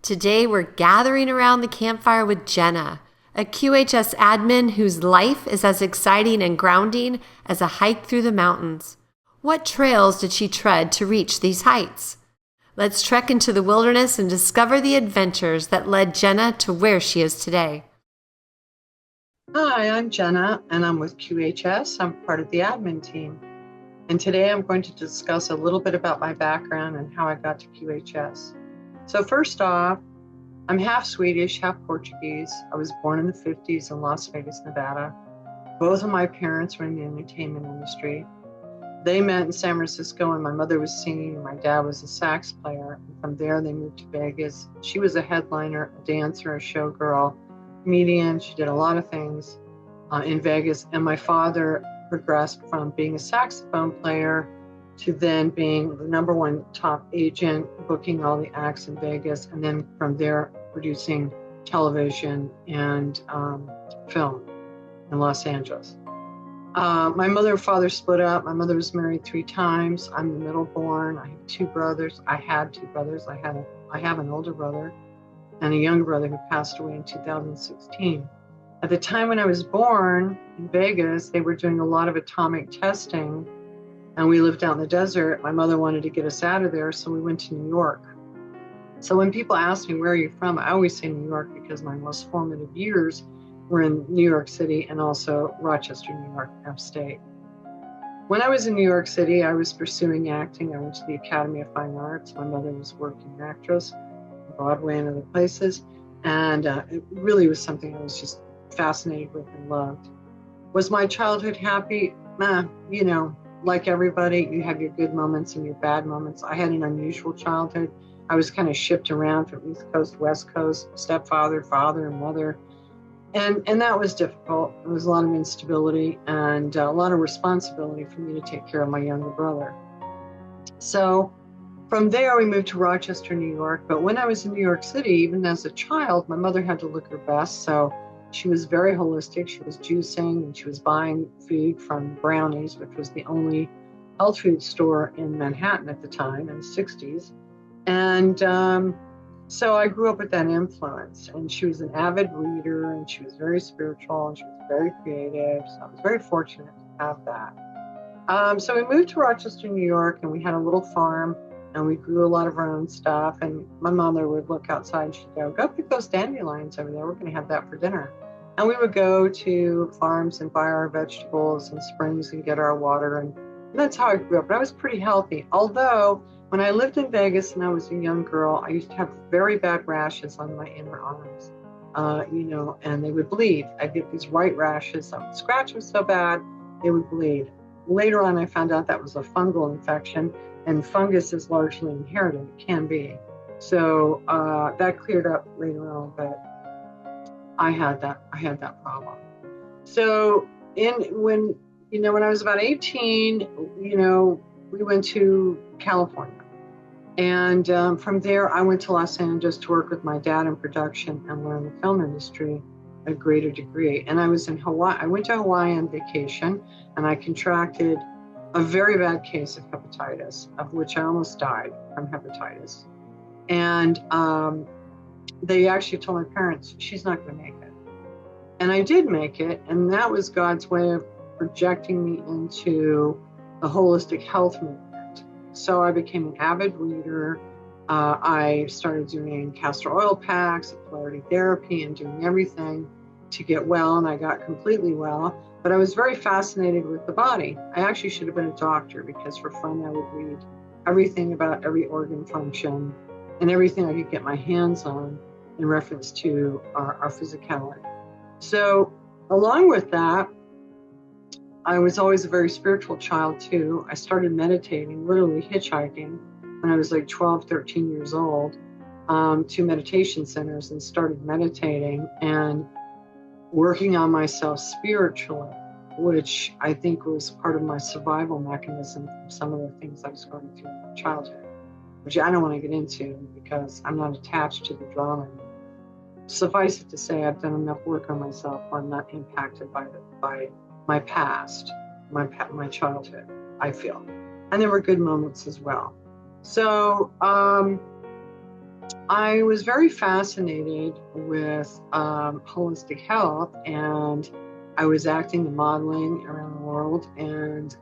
Today we're gathering around the campfire with Jenna, a QHS admin whose life is as exciting and grounding as a hike through the mountains. What trails did she tread to reach these heights? Let's trek into the wilderness and discover the adventures that led Jenna to where she is today. Hi, I'm Jenna, and I'm with QHS. I'm part of the admin team. And today I'm going to discuss a little bit about my background and how I got to QHS. So first off, I'm half Swedish, half Portuguese. I was born in the 50s in Las Vegas, Nevada. Both of my parents were in the entertainment industry. They met in San Francisco, and my mother was singing, and my dad was a sax player. And from there, they moved to Vegas. She was a headliner, a dancer, a showgirl, comedian. She did a lot of things in Vegas. And my father progressed from being a saxophone player to then being the #1 top agent, booking all the acts in Vegas, and then from there producing television and film in Los Angeles. My mother and father split up. My mother was married 3 times. I'm the middle born. I have 2 brothers. I had 2 brothers. I have an older brother and a younger brother who passed away in 2016. At the time when I was born in Vegas, they were doing a lot of atomic testing, and we lived out in the desert. My mother wanted to get us out of there, so we went to New York. So when people ask me, where are you from? I always say New York because my most formative years were in New York City and also Rochester, New York, upstate. When I was in New York City, I was pursuing acting. I went to the Academy of Fine Arts. My mother was a working actress, Broadway and other places. And it really was something I was just fascinated with and loved. Was my childhood happy? Like everybody, you have your good moments and your bad moments. I had an unusual childhood. I was kind of shipped around from East Coast, West Coast, stepfather, father, and mother. And that was difficult. There was a lot of instability and a lot of responsibility for me to take care of my younger brother. So from there, we moved to Rochester, New York. But when I was in New York City, even as a child, my mother had to look her best. So she was very holistic. She was juicing, and she was buying food from Brownie's, which was the only health food store in Manhattan at the time in the 60s. And so I grew up with that influence. And she was an avid reader, and she was very spiritual, and she was very creative. So I was very fortunate to have that. So we moved to Rochester, New York, and we had a little farm, and we grew a lot of our own stuff. And my mother would look outside and she'd go pick those dandelions over there. We're going to have that for dinner. And we would go to farms and buy our vegetables and springs and get our water. And that's how I grew up. But I was pretty healthy. Although when I lived in Vegas and I was a young girl, I used to have very bad rashes on my inner arms, and they would bleed. I'd get these white rashes. I would scratch them so bad, they would bleed. Later on, I found out that was a fungal infection, and fungus is largely inherited. It can be. So that cleared up later on, but I had that problem. So when I was about 18, we went to California. And from there, I went to Los Angeles to work with my dad in production and learn the film industry at a greater degree. And I was in Hawaii. I went to Hawaii on vacation, and I contracted a very bad case of hepatitis, of which I almost died from hepatitis. And they actually told my parents, she's not going to make it. And I did make it, and that was God's way of projecting me into the holistic health movement. So I became an avid reader. I started doing castor oil packs, polarity therapy, and doing everything to get well, and I got completely well. But I was very fascinated with the body. I actually should have been a doctor because for fun I would read everything about every organ function and everything I could get my hands on in reference to our physicality. So along with that, I was always a very spiritual child too. I started meditating, literally hitchhiking, when I was like 12, 13 years old, to meditation centers and started meditating and working on myself spiritually, which I think was part of my survival mechanism from some of the things I was going through in my childhood, which I don't want to get into because I'm not attached to the drama. Suffice it to say, I've done enough work on myself where I'm not impacted by my past, my childhood, I feel. And there were good moments as well. So I was very fascinated with holistic health, and I was acting and modeling around the world, and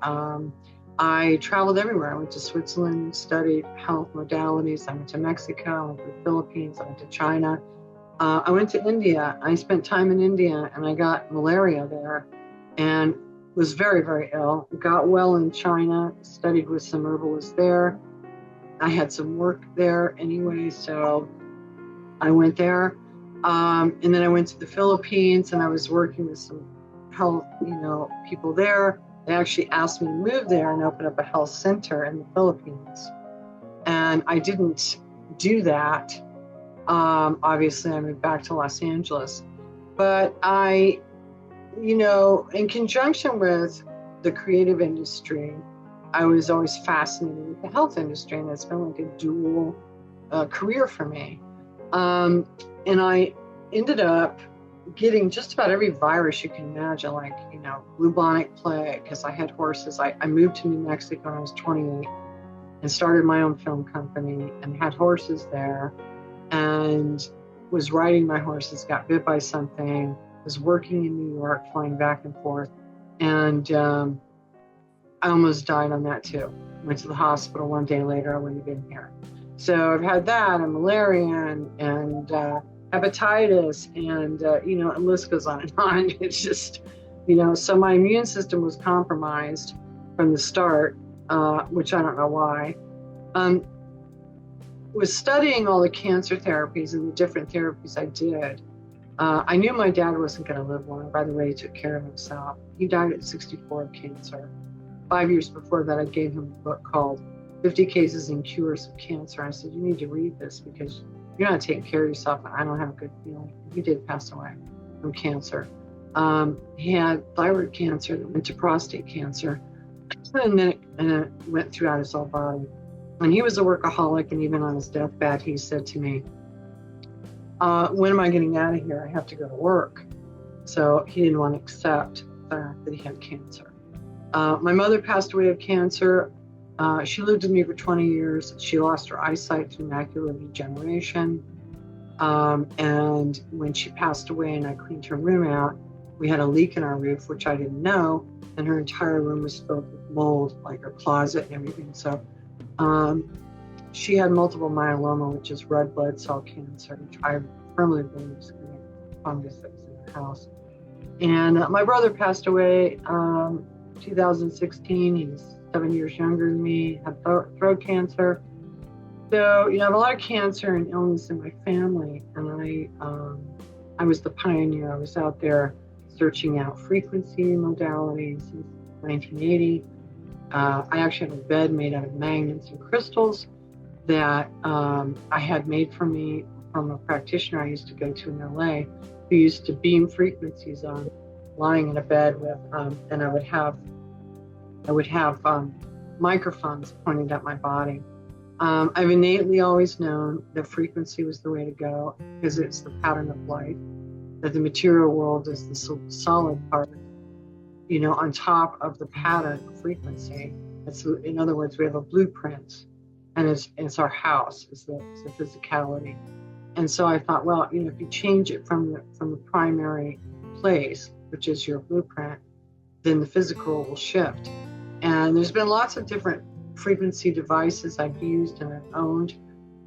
I traveled everywhere. I went to Switzerland, studied health modalities. I went to Mexico, I went to the Philippines, I went to China. I went to India. I spent time in India, and I got malaria there and was very, very ill. Got well in China, studied with some herbalists there. I had some work there anyway, so I went there. And then I went to the Philippines, and I was working with some health, people there. They actually asked me to move there and open up a health center in the Philippines. And I didn't do that. Obviously, I moved back to Los Angeles. But I, in conjunction with the creative industry, I was always fascinated with the health industry, and it's been like a dual career for me. And I ended up getting just about every virus you can imagine, like, bubonic plague, because I had horses. I moved to New Mexico when I was 28 and started my own film company and had horses there, and was riding my horses, got bit by something, was working in New York, flying back and forth. And I almost died on that too. Went to the hospital one day later, I wouldn't have been here. So I've had that, and malaria, and hepatitis, and the list goes on and on. It's just, so my immune system was compromised from the start, which I don't know why. Was studying all the cancer therapies and the different therapies I did. I knew my dad wasn't going to live long. By the way, he took care of himself. He died at 64 of cancer. 5 years before that, I gave him a book called 50 Cases and Cures of Cancer. I said, you need to read this because you're not taking care of yourself, and I don't have a good feeling. He did pass away from cancer. He had thyroid cancer that went to prostate cancer, and then it went throughout his whole body. And he was a workaholic, and even on his deathbed, he said to me, when am I getting out of here? I have to go to work. So he didn't want to accept the fact that he had cancer. My mother passed away of cancer. She lived with me for 20 years. She lost her eyesight to macular degeneration. And when she passed away and I cleaned her room out, we had a leak in our roof, which I didn't know, and her entire room was filled with mold, like her closet and everything. So she had multiple myeloma, which is red blood cell cancer, which I firmly believe is fungus that was in the house. And my brother passed away 2016. He's 7 years younger than me, had throat cancer. So, I have a lot of cancer and illness in my family. And I was the pioneer. I was out there searching out frequency modalities since 1980. I actually have a bed made out of magnets and crystals that I had made for me from a practitioner I used to go to in LA, who used to beam frequencies on, lying in a bed with, and I would have microphones pointed at my body. I've innately always known that frequency was the way to go because it's the pattern of life, that the material world is the solid part, on top of the pattern of frequency. In other words, we have a blueprint, and it's our house, it's the physicality. And so I thought, well, if you change it from the primary place, which is your blueprint, then the physical will shift. And there's been lots of different frequency devices I've used and I've owned,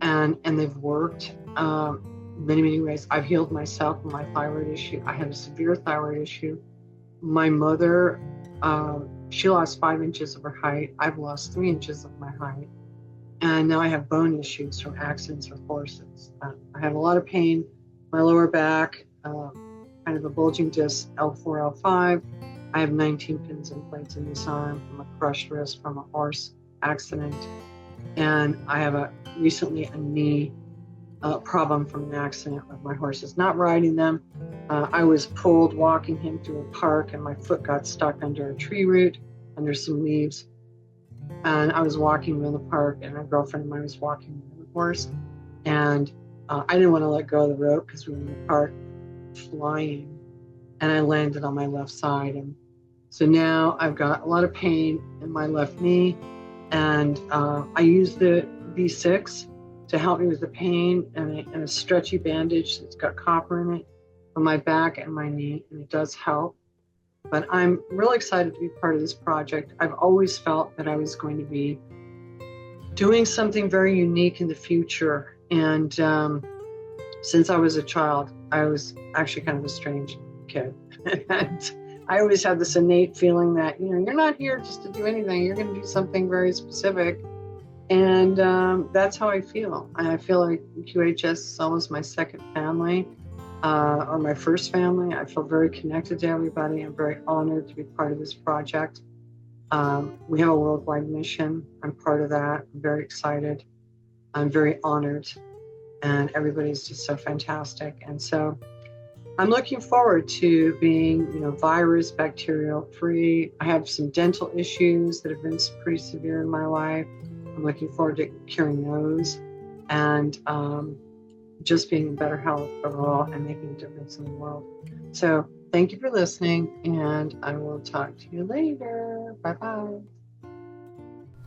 and they've worked many, many ways. I've healed myself from my thyroid issue. I had a severe thyroid issue. My mother, she lost 5 inches of her height. I've lost 3 inches of my height. And now I have bone issues from accidents or forces. I have a lot of pain, my lower back, kind of a bulging disc, L4, L5. I have 19 pins and plates in this arm from a crushed wrist from a horse accident. And I have recently a knee problem from an accident with my horses, not riding them. I was pulled walking him through a park, and my foot got stuck under a tree root, under some leaves. And I was walking in the park, and a girlfriend of mine was walking with the horse. And I didn't want to let go of the rope because we were in the park flying, and I landed on my left side. And so now I've got a lot of pain in my left knee, and I use the V6 to help me with the pain, and a stretchy bandage that's got copper in it on my back and my knee, and it does help. But I'm really excited to be part of this project. I've always felt that I was going to be doing something very unique in the future. And since I was a child, I was actually kind of a strange kid. And I always had this innate feeling that, you're not here just to do anything. You're going to do something very specific. And that's how I feel. I feel like QHS is almost my second family, or my first family. I feel very connected to everybody. I'm very honored to be part of this project. We have a worldwide mission. I'm part of that. I'm very excited. I'm very honored. And everybody's just so fantastic. And so I'm looking forward to being, virus, bacterial free. I have some dental issues that have been pretty severe in my life. I'm looking forward to curing those and just being in better health overall and making a difference in the world. So thank you for listening, and I will talk to you later. Bye-bye.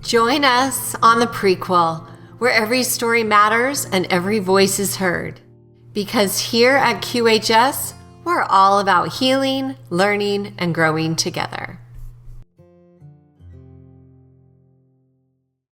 Join us on the Prequel, where every story matters and every voice is heard. Because here at QHS, we're all about healing, learning, and growing together.